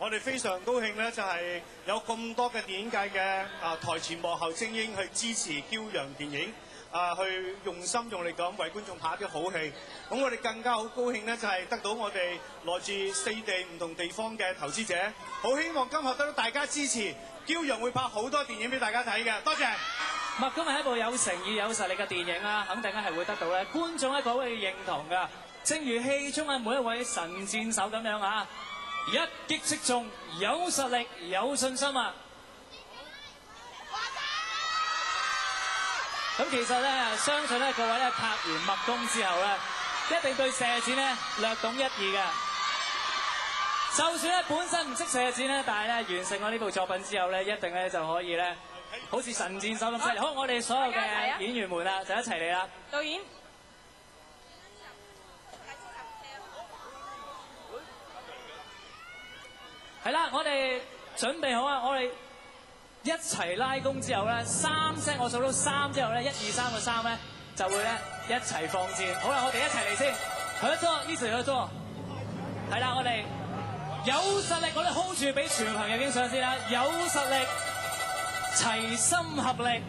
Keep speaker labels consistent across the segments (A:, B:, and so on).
A: 我哋非常高興咧，就係有咁多嘅電影界嘅台前幕後精英去支持驕陽電影，去用心用力咁為觀眾拍一啲好戲。咁我哋更加好高興咧，就係得到我哋來自4地唔同地方嘅投資者，好希望今後得到大家支持，驕陽會拍好多電影俾大家睇嘅。多謝。
B: 麥公係一部有誠意、有實力嘅電影啦，肯定係會得到咧觀眾一個會認同㗎。正如戲中嘅每一位神箭手咁樣啊！一擊即中，有實力，有信心啊！咁其實咧，相信咧各位咧拍完麥公之後咧，一定對射箭咧略懂一二嘅。就算咧本身唔識射箭咧，但係咧完成我呢部作品之後咧，一定咧就可以咧，好似神箭手咁犀利。好，我哋所有嘅演員們啊，就一齊嚟啦！
C: 導演。
B: 係啦，我哋準備好啊！我哋一齊拉弓之後咧，3聲我數到3之後咧，1、2、3個3咧就會咧一齊放箭。好啦，我哋一齊嚟先，合作，一齊合作。係啦，我哋有實力，我哋 hold 住俾全朋友影相先啦。有實力，齊心合力，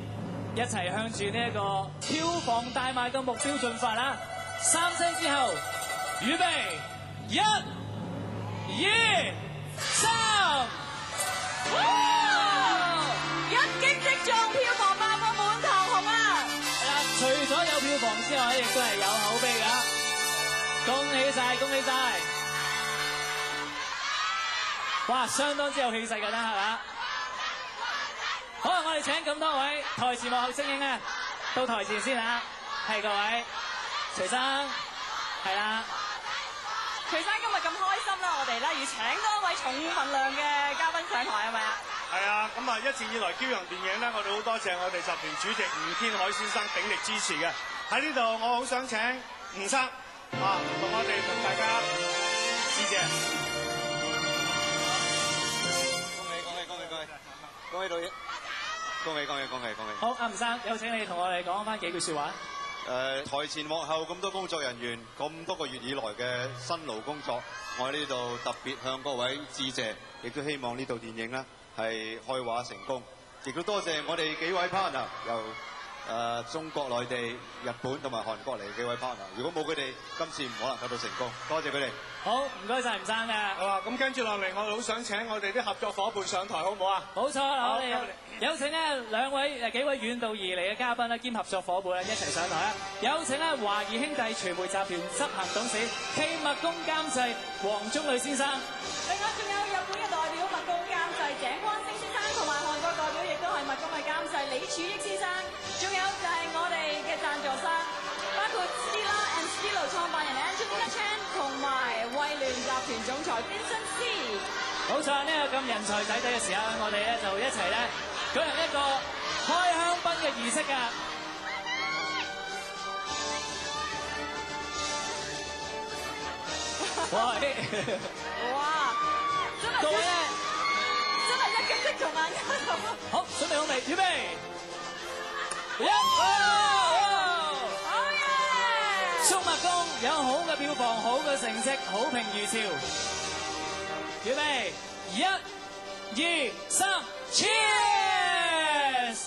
B: 一齊向住呢一個票房大賣嘅目標進發啦！3聲之後，預備，1、2、3，
C: 一擊即中，票房爆到滿堂紅啊！
B: 係啦，除咗有票房之外，亦都係有口碑㗎。恭喜晒，恭喜晒！哇，相當之有氣勢㗎啦，係嘛？好啊，我哋請咁多位台前幕後精英咧，到台前先嚇。係各位，徐生，係啦。
C: 徐生今日咁開心啦，我哋咧要請多一位重份量嘅嘉賓上台，係咪啊？
A: 係啊，咁一直以來驕陽電影咧，我哋好多謝我哋集團主席吳天海先生鼎力支持嘅。喺呢度，我好想請吳生同我哋同大家致謝。
D: 恭喜導演，恭喜！
B: 好，阿吳生，有請你同我哋講翻幾句説話。
D: 台前幕後咁多工作人員，咁多個月以來嘅辛勞工作，我喺呢度特別向各位致謝，亦都希望呢套電影呢係開畫成功，亦都多謝我哋幾位 partner， 由中國內地、日本同埋韓國嚟嘅幾位 partner， 如果冇佢哋，今次唔可能得到成功，多謝佢哋。
B: 好，唔該晒吳生嘅。
A: 好啊，咁跟住落嚟，我哋好想請我哋啲合作伙伴上台，好唔好啊？
B: 冇錯，我哋有請咧幾位遠道而嚟嘅嘉賓咧兼合作伙伴咧一齊上台啊！有請咧華誼兄弟傳媒集團執行董事暨麥公監製黃宗磊先生。
C: 另外仲有日本嘅代表麥公監製井光星先生，同埋韓國代表亦都係麥公嘅監製李柱益先生。仲有就係我哋嘅贊助商，包括 Stella and Stilo 創辦人 Angelina Chan 同埋惠聯集團總裁 Vincent C。
B: 冇錯，呢個咁人才仔仔嘅時候，我哋咧就一齊咧舉行一個開香檳嘅儀式㗎。
C: 哇！
B: 各位咧，
C: 真係一擊即中啊！
B: 好，準備好未？預備，
C: 好嘢！
B: 祝麥公有好嘅票房、好嘅成績、好評如潮。預備，1、2、3 ，Cheers！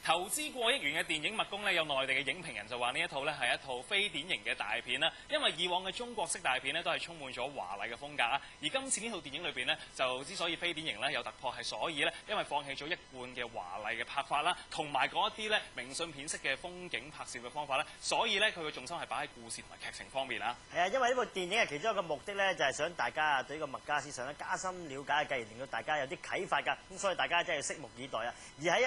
E: 投資過億元嘅電影《麥公》咧，有內地嘅影評人就話呢一套咧係一套非典型嘅大片啦。因為以往嘅中國式大片咧都係充滿咗華麗嘅風格啦，而今次呢套電影裏邊咧就之所以非典型咧有突破係所以咧因為放棄咗一貫嘅華麗嘅拍法啦，同埋嗰一啲咧明信片式嘅風景拍攝嘅方法咧，所以咧佢嘅重心係擺喺故事同埋劇情方面啊。
F: 係啊，因為呢部電影嘅其中一個目的咧就係想大家對呢個麥家思想咧加深了解，繼而令到大家有啲啟發㗎。咁所以大家真係要拭目以待啊！而喺